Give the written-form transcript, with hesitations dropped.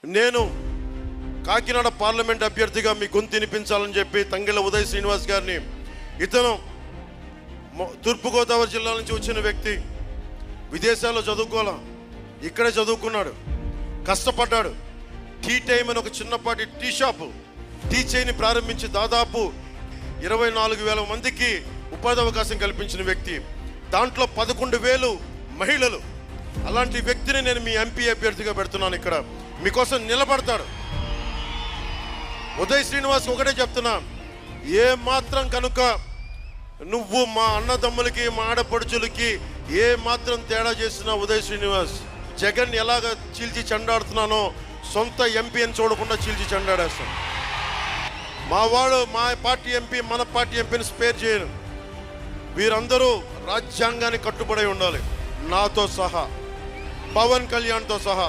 నేను కాకినాడ పార్లమెంట్ అభ్యర్థిగా మీ గొంతు వినిపించాలని చెప్పి తంగెళ్ళ ఉదయ్ శ్రీనివాస్ గారిని, ఇతను తూర్పుగోదావరి జిల్లా నుంచి వచ్చిన వ్యక్తి, విదేశాల్లో చదువుకోవాలా, ఇక్కడే చదువుకున్నాడు, కష్టపడ్డాడు. టీ టైం అని ఒక చిన్నపాటి టీ షాపు, టీ చైని ప్రారంభించి దాదాపు 24,000 మందికి ఉపాధి అవకాశం కల్పించిన వ్యక్తి, దాంట్లో 11,000 మహిళలు. అలాంటి వ్యక్తిని నేను మీ ఎంపీ అభ్యర్థిగా పెడుతున్నాను. ఇక్కడ మీకోసం నిలబడతాడు. ఉదయ్ శ్రీనివాస్ ఒకటే చెప్తున్నా, ఏ మాత్రం కనుక నువ్వు మా అన్నదమ్ములకి మా ఆడపడుచులకి ఏ మాత్రం తేడా చేసినా, ఉదయ్ శ్రీనివాస్ జగన్ ఎలాగ చీల్చి చెండాడుతున్నానో సొంత ఎంపీ అని చూడకుండా చీల్చి చెండాడేస్తాను. మా వాడు, మా పార్టీ ఎంపీ, మన పార్టీ ఎంపీని స్పేర్ చేయను. వీరందరూ రాజ్యాంగానికి కట్టుబడి ఉండాలి, నాతో సహా, పవన్ కళ్యాణ్తో సహా.